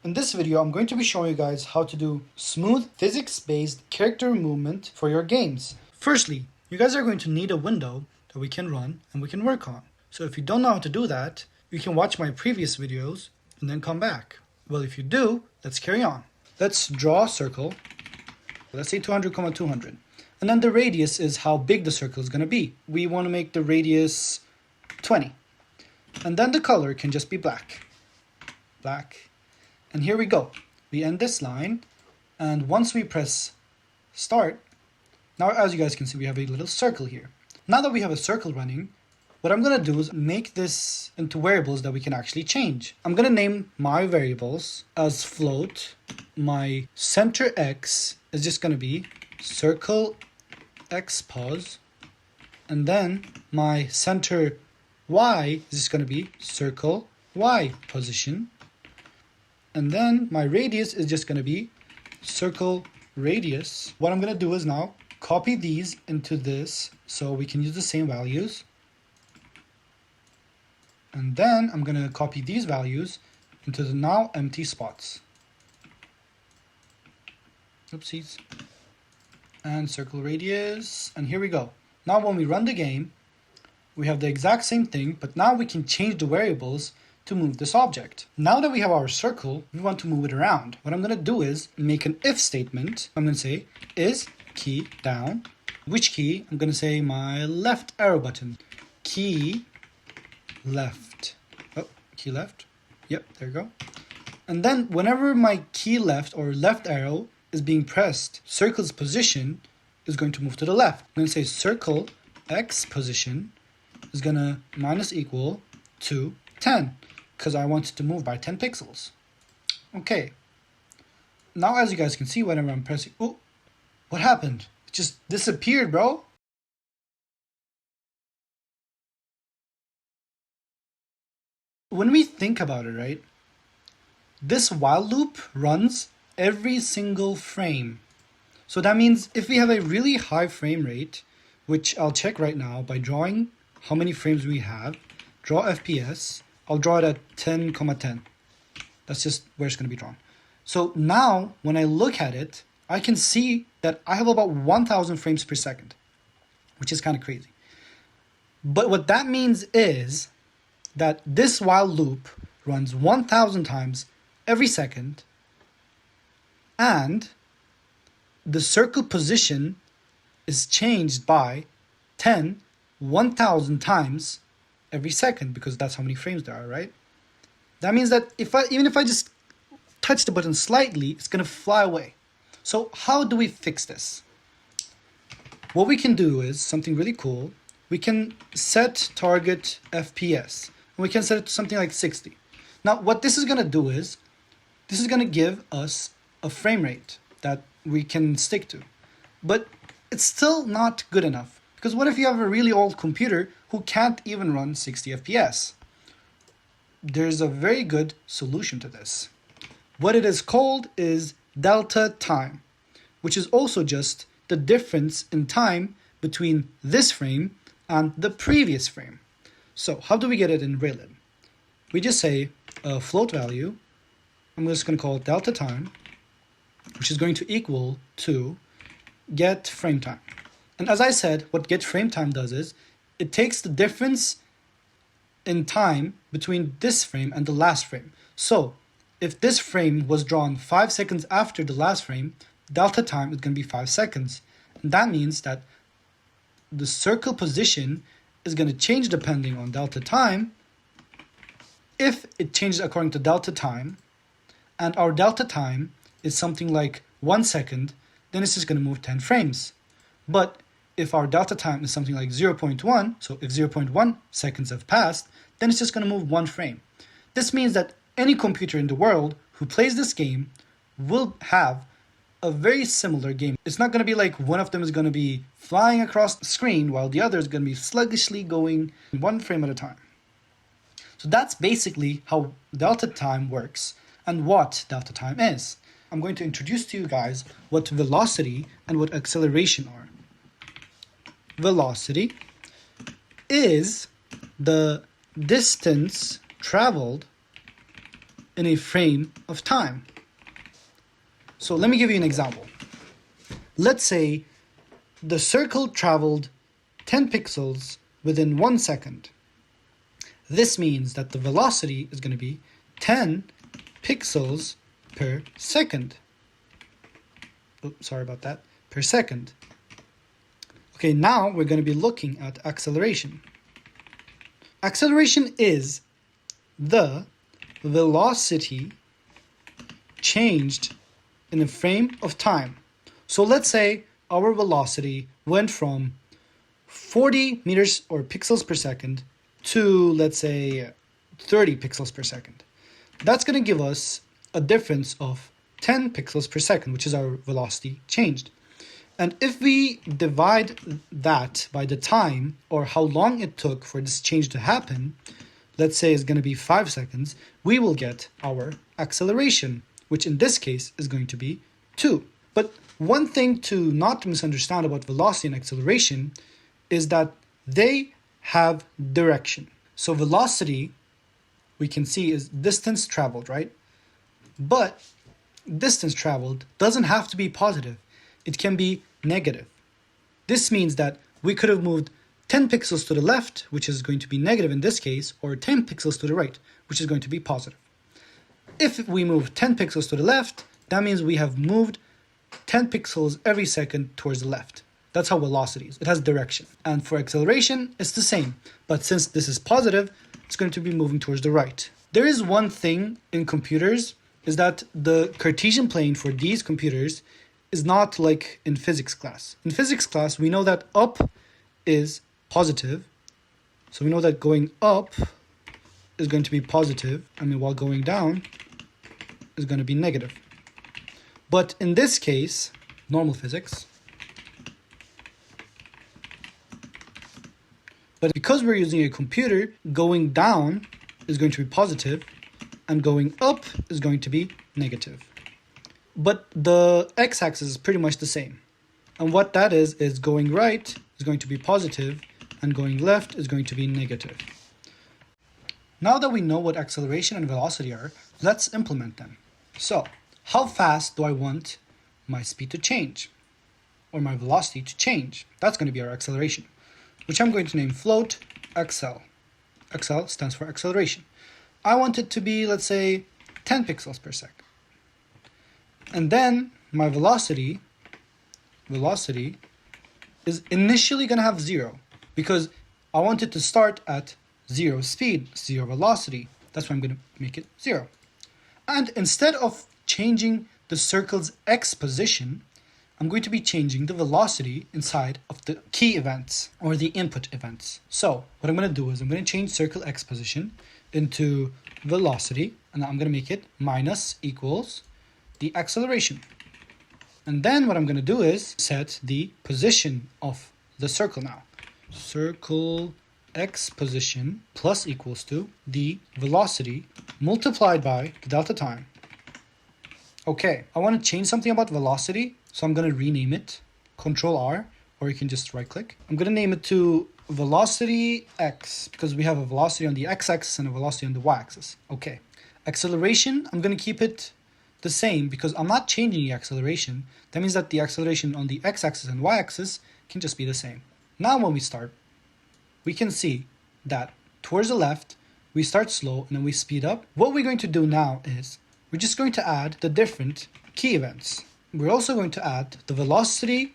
In this video, I'm going to be showing you guys how to do smooth physics-based character movement for your games. Firstly, you guys are going to need a window that we can run and we can work on. So if you don't know how to do that, you can watch my previous videos and then come back. Well, if you do, let's carry on. Let's draw a circle. Let's say 200, 200. And then the radius is how big the circle is going to be. We want to make the radius 20. And then the color can just be black. Black. And here we go. We end this line. And once we press start, now as you guys can see, we have a little circle here. Now that we have a circle running, what I'm going to do is make this into variables that we can actually change. I'm going to name my variables as float. My center X is just going to be circle X pause. And then my center Y is just going to be circle Y position. And then my radius is just going to be circle radius. What I'm going to do is now copy these into this so we can use the same values. And then I'm going to copy these values into the now empty spots. Oopsies. And circle radius. And here we go. Now when we run the game, we have the exact same thing, but now we can change the variables to move this object. Now that we have our circle, we want to move it around. What I'm going to do is make an if statement. I'm going to say is key down. Which key? I'm going to say my left arrow button. Key left. Oh, key left. Yep, there you go. And then whenever my key left or left arrow is being pressed, circle's position is going to move to the left. I'm going to say circle X position is going to minus equal to 10. Because I want it to move by 10 pixels. Okay. Now as you guys can see, whenever I'm pressing... Oh, what happened? It just disappeared, bro. When we think about it, right? This while loop runs every single frame. So that means if we have a really high frame rate, which I'll check right now by drawing how many frames we have, draw FPS, I'll draw it at 10,10. That's just where it's going to be drawn. So now, when I look at it, I can see that I have about 1,000 frames per second, which is kind of crazy. But what that means is that this while loop runs 1,000 times every second, and the circle position is changed by 1,000 times every second, because that's how many frames there are, right? That means that even if I just touch the button slightly, it's going to fly away. So how do we fix this? What we can do is something really cool. We can set target FPS, and we can set it to something like 60. Now, what this is going to do is, this is going to give us a frame rate that we can stick to. But it's still not good enough. Because what if you have a really old computer who can't even run 60 FPS? There's a very good solution to this. What it is called is delta time, which is also just the difference in time between this frame and the previous frame. So how do we get it in Raylib? We just say a float value. I'm just going to call it delta time, which is going to equal to get frame time. And as I said, what get frame time does is, it takes the difference in time between this frame and the last frame. So, if this frame was drawn 5 seconds after the last frame, delta time is going to be 5 seconds. And that means that the circle position is going to change depending on delta time. If it changes according to delta time, and our delta time is something like 1 second, then it's just going to move 10 frames. But if our delta time is something like 0.1, so if 0.1 seconds have passed, then it's just going to move 1 frame. This means that any computer in the world who plays this game will have a very similar game. It's not going to be like one of them is going to be flying across the screen while the other is going to be sluggishly going 1 frame at a time. So that's basically how delta time works and what delta time is. I'm going to introduce to you guys what velocity and what acceleration are. Velocity is the distance traveled in a frame of time. So let me give you an example. Let's say the circle traveled 10 pixels within 1 second. This means that the velocity is going to be 10 pixels per second. Oops, sorry about that. Per second. Okay, now we're going to be looking at acceleration. Acceleration is the velocity changed in a frame of time. So let's say our velocity went from 40 meters or pixels per second to, let's say, 30 pixels per second. That's going to give us a difference of 10 pixels per second, which is our velocity changed. And if we divide that by the time or how long it took for this change to happen, let's say it's going to be 5 seconds, we will get our acceleration, which in this case is going to be 2. But one thing to not misunderstand about velocity and acceleration is that they have direction. So velocity, we can see, is distance traveled, right? But distance traveled doesn't have to be positive. It can be negative. This means that we could have moved 10 pixels to the left, which is going to be negative in this case, or 10 pixels to the right, which is going to be positive. If we move 10 pixels to the left, that means we have moved 10 pixels every second towards the left. That's how velocity is. It has direction. And for acceleration, it's the same. But since this is positive, it's going to be moving towards the right. There is one thing in computers, is that the Cartesian plane for these computers is not like in physics class. In physics class, we know that up is positive. So we know that going up is going to be positive. While going down is going to be negative. But in this case, normal physics, but because we're using a computer, going down is going to be positive and going up is going to be negative. But the x-axis is pretty much the same. And what that is going right is going to be positive and going left is going to be negative. Now that we know what acceleration and velocity are, let's implement them. So, how fast do I want my speed to change? Or my velocity to change? That's going to be our acceleration, which I'm going to name float XL. XL stands for acceleration. I want it to be, let's say, 10 pixels per second. And then my velocity is initially going to have 0 because I want it to start at 0 speed, 0 velocity. That's why I'm going to make it 0. And instead of changing the circle's x position, I'm going to be changing the velocity inside of the key events or the input events. So what I'm going to do is I'm going to change circle x position into velocity, and I'm going to make it minus equals the acceleration. And then what I'm going to do is set the position of the circle now. Circle x position plus equals to the velocity multiplied by the delta time. Okay, I want to change something about velocity, so I'm going to rename it Control R, or you can just right click. I'm going to name it to velocity x because we have a velocity on the x-axis and a velocity on the y-axis. Okay, acceleration, I'm going to keep it the same because I'm not changing the acceleration. That means that the acceleration on the x-axis and y-axis can just be the same. Now when we start, we can see that towards the left, we start slow and then we speed up. What we're going to do now is we're just going to add the different key events. We're also going to add the velocity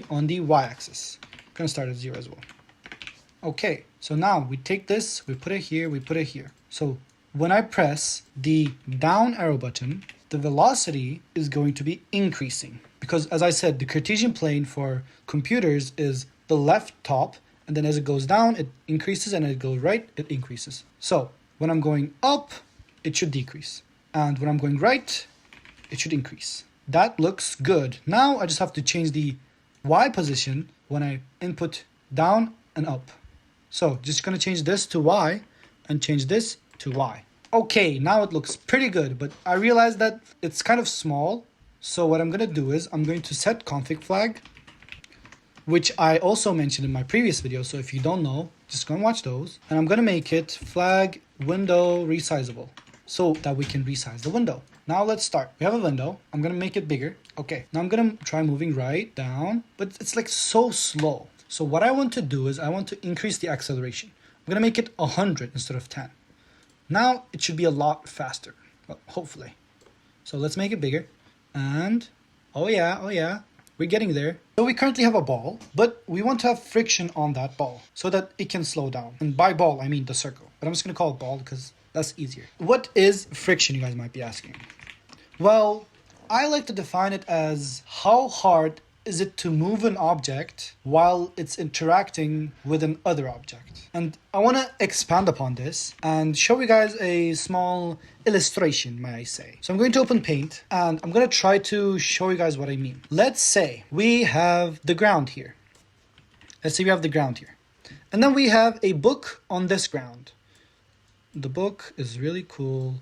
on the y-axis. We're going to start at 0 as well. Okay, so now we take this, we put it here, we put it here. So when I press the down arrow button, the velocity is going to be increasing. Because as I said, the Cartesian plane for computers is the left top, and then as it goes down, it increases, and as it goes right, it increases. So when I'm going up, it should decrease. And when I'm going right, it should increase. That looks good. Now I just have to change the Y position when I input down and up. So just going to change this to Y and change this to Y. Okay, now it looks pretty good, but I realized that it's kind of small. So what I'm going to do is I'm going to set config flag, which I also mentioned in my previous video. So if you don't know, just go and watch those. And I'm going to make it flag window resizable. so that we can resize the window. Now let's start. We have a window. I'm gonna make it bigger. Okay, now I'm gonna try moving right, down, but it's like so slow. So what I want to do is I want to increase the acceleration. I'm gonna make it 100 instead of 10. Now it should be a lot faster, well, hopefully. So let's make it bigger. And, oh yeah, we're getting there. So we currently have a ball, but we want to have friction on that ball so that it can slow down. And by ball, I mean the circle. But I'm just gonna call it ball because that's easier. What is friction, you guys might be asking? Well, I like to define it as how hard is it to move an object while it's interacting with another object. And I want to expand upon this and show you guys a small illustration, may I say. So I'm going to open Paint and I'm going to try to show you guys what I mean. Let's say we have the ground here. Let's say we have the ground here. And then we have a book on this ground. The book is really cool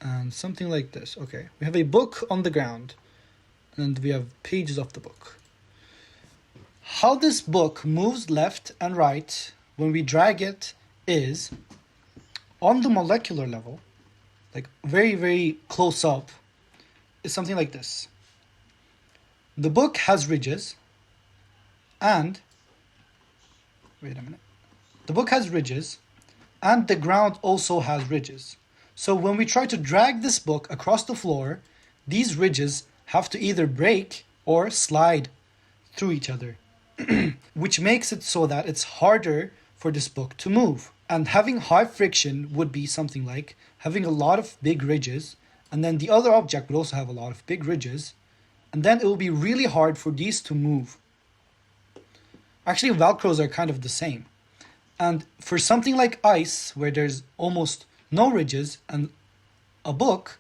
and something like this. Okay, we have a book on the ground and we have pages of the book. How this book moves left and right when we drag it is, on the molecular level, like very, very close up, is something like this. The book has ridges and, wait a minute. The book has ridges and the ground also has ridges. So when we try to drag this book across the floor, these ridges have to either break or slide through each other. Which makes it so that it's harder for this book to move. And having high friction would be something like having a lot of big ridges, and then the other object would also have a lot of big ridges, and then it will be really hard for these to move. Actually, Velcros are kind of the same. And for something like ice, where there's almost no ridges and a book,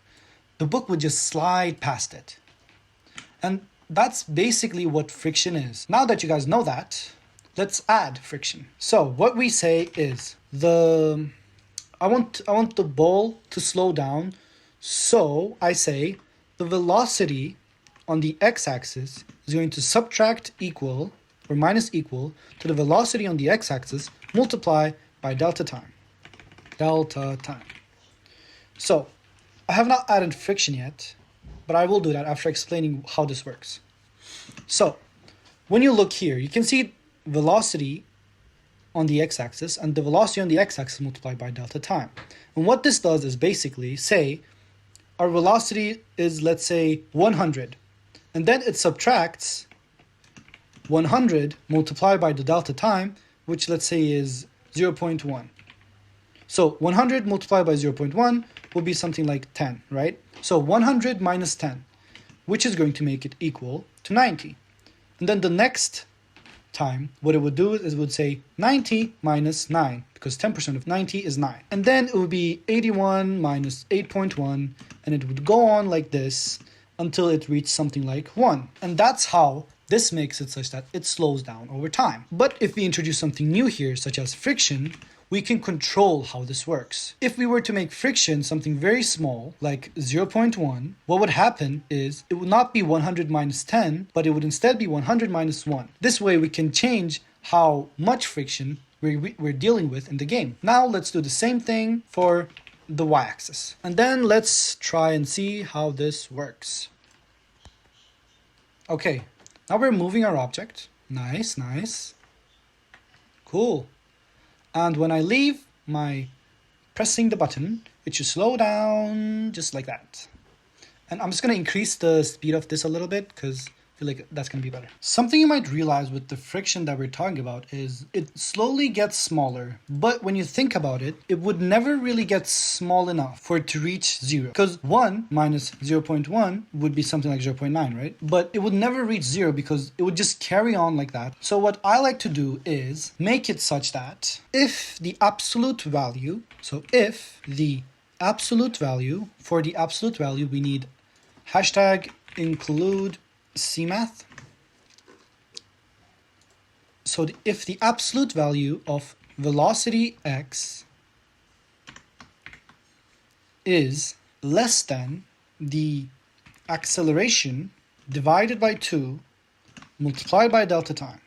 the book would just slide past it. And that's basically what friction is. Now that you guys know that, let's add friction. So what we say is I want the ball to slow down. So I say the velocity on the x-axis is going to subtract equal or minus equal to the velocity on the x-axis multiply by delta time. Delta time. So I have not added friction yet, but I will do that after explaining how this works. So when you look here, you can see velocity on the x-axis and the velocity on the x-axis multiplied by delta time. And what this does is basically say our velocity is, let's say, 100. And then it subtracts 100 multiplied by the delta time, which let's say is 0.1. So 100 multiplied by 0.1 will be something like 10, right? So 100 minus 10, which is going to make it equal to 90. And then the next time, what it would do is it would say 90 minus 9, because 10% of 90 is 9. And then it would be 81 minus 8.1, and it would go on like this until it reached something like 1. And that's how this makes it such that it slows down over time. But if we introduce something new here, such as friction, we can control how this works. If we were to make friction something very small, like 0.1, what would happen is it would not be 100 minus 10, but it would instead be 100 minus 1. This way we can change how much friction we're dealing with in the game. Now let's do the same thing for the y-axis. And then let's try and see how this works. Okay, now we're moving our object. Nice, nice. Cool. And when I leave my pressing the button, it should slow down just like that. And I'm just going to increase the speed of this a little bit because I feel like that's going to be better. Something you might realize with the friction that we're talking about is it slowly gets smaller. But when you think about it, it would never really get small enough for it to reach 0. Because 1 minus 0.1 would be something like 0.9, right? But it would never reach 0 because it would just carry on like that. So what I like to do is make it such that if the absolute value, if the absolute value, for the absolute value we need hashtag include CMath. So if the absolute value of velocity x is less than the acceleration divided by 2 multiplied by delta time,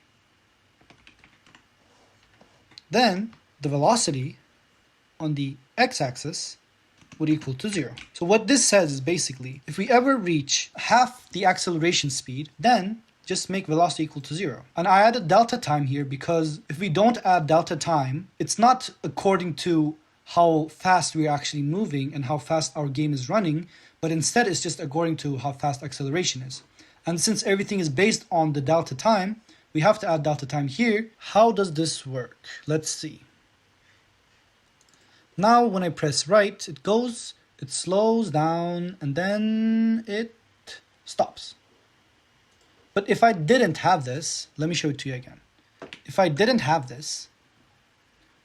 then the velocity on the x-axis would equal to 0. So what this says is basically, if we ever reach half the acceleration speed, then just make velocity equal to 0. And I added delta time here because if we don't add delta time, it's not according to how fast we're actually moving and how fast our game is running, but instead it's just according to how fast acceleration is. And since everything is based on the delta time, we have to add delta time here. How does this work? Let's see. Now when I press right, it slows down, and then it stops. But if I didn't have this, let me show it to you again. If I didn't have this,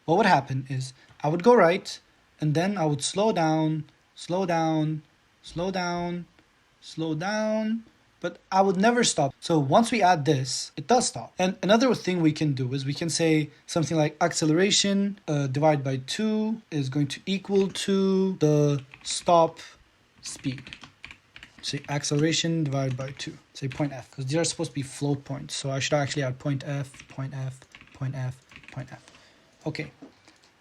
what would happen is I would go right, and then I would slow down, slow down, slow down, slow down, but I would never stop. So once we add this, it does stop. And another thing we can do is we can say something like acceleration divided by 2 is going to equal to the stop speed. Say acceleration divided by 2. Say point F, because these are supposed to be float points. So I should actually add point F, point F, point F, point F. Okay.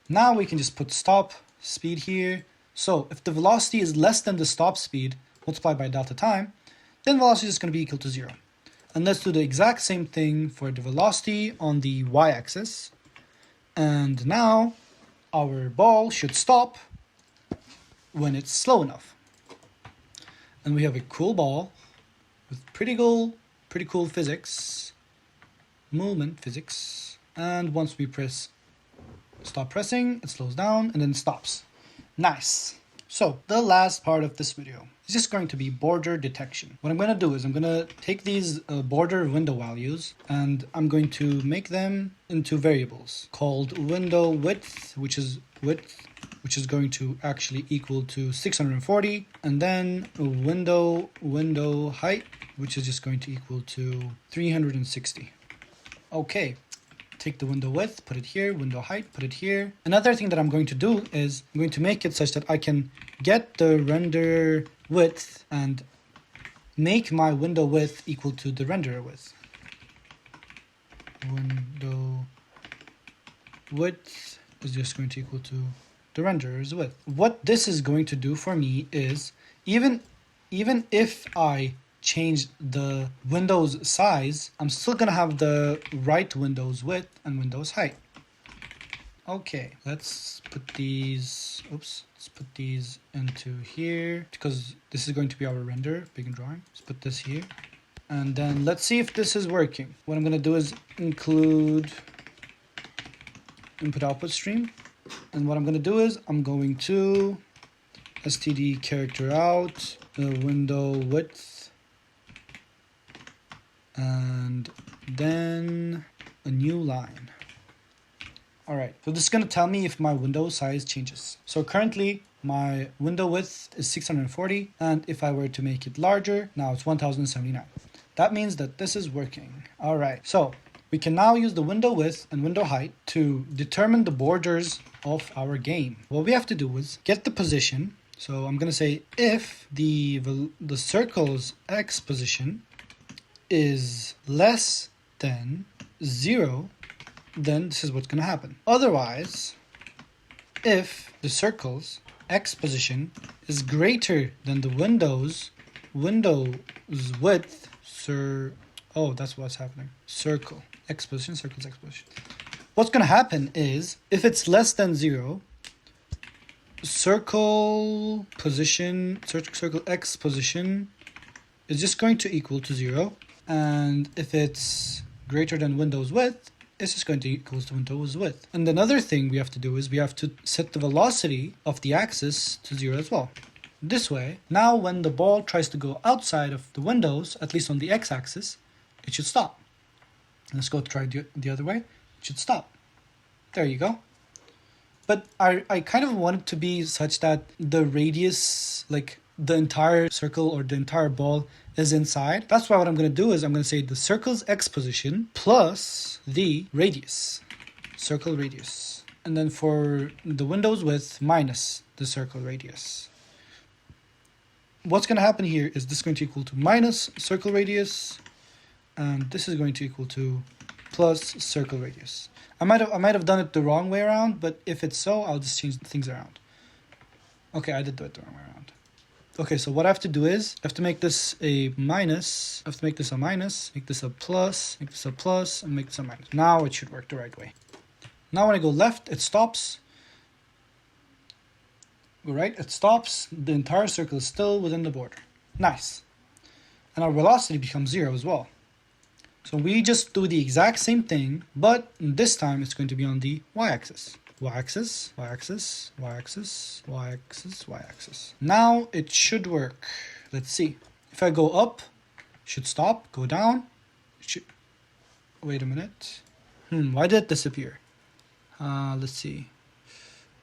Now we can just put stop speed here. So if the velocity is less than the stop speed multiplied by delta time, then velocity is going to be equal to 0. And let's do the exact same thing for the velocity on the y-axis. And now our ball should stop when it's slow enough. And we have a cool ball with pretty cool physics, movement physics. And once we stop pressing, it slows down and then stops. Nice. So the last part of this video is just going to be border detection. What I'm going to do is I'm going to take these border window values and I'm going to make them into variables called window width, which is going to actually equal to 640, and then window height, which is just going to equal to 360. Okay. Take the window width, put it here, window height, put it here. Another thing that I'm going to do is I'm going to make it such that I can get the render width and make my window width equal to the renderer width. Window width is just going to equal to the renderer's width. What this is going to do for me is even if I change the window's size, I'm still gonna have the right window's width and window's height. Okay, let's put these into here because this is going to be our render, begin drawing. Let's put this here. And then let's see if this is working. What I'm gonna do is include input output stream. And what I'm gonna do is I'm going to std character out the window width, and then a new line. All right, so this is going to tell me if my window size changes. So currently my window width is 640, and if I were to make it larger, now it's 1079. That means that this is working. All right, so we can now use the window width and window height to determine the borders of our game. What we have to do is get the position. So I'm going to say if the circle's x position is less than 0, then this is what's going to happen. Otherwise, if the circle's x position is greater than the window's width, that's what's happening. Circle x position, circle's x position. What's going to happen is if it's less than 0, circle x position is just going to equal to 0. And if it's greater than window's width, it's just going to equal to window's width. And another thing we have to do is we have to set the velocity of the axis to 0 as well. This way, now when the ball tries to go outside of the windows, at least on the x-axis, it should stop. Let's go try the other way. It should stop. There you go. But I kind of want it to be such that the radius, like the entire circle or the entire ball, is inside. That's why what I'm going to do is I'm going to say the circle's x position plus the radius, circle radius. And then for the window's width minus the circle radius. What's going to happen here is this is going to equal to minus circle radius, and this is going to equal to plus circle radius. I might have done it the wrong way around, but if it's so, I'll just change things around. Okay, I did do it the wrong way around. Okay, so what I have to do is, I have to make this a minus, I have to make this a minus, make this a plus, make this a plus, and make this a minus. Now it should work the right way. Now when I go left, it stops. Go right, it stops. The entire circle is still within the border. Nice. And our velocity becomes 0 as well. So we just do the exact same thing, but this time it's going to be on the y-axis. Y-axis, y-axis, y-axis, y-axis, y-axis. Now it should work. Let's see. If I go up, it should stop. Go down, it should... Wait a minute. Why did it disappear? Let's see.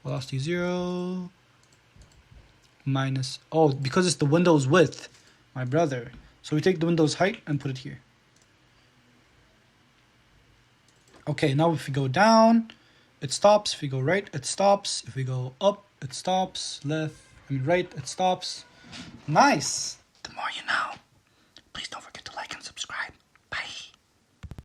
Velocity 0. Minus... Oh, because it's the window's width, my brother. So we take the window's height and put it here. Okay, now if we go down, it stops. If we go right, it stops. If we go up, it stops. Right, it stops. Nice. The more you know.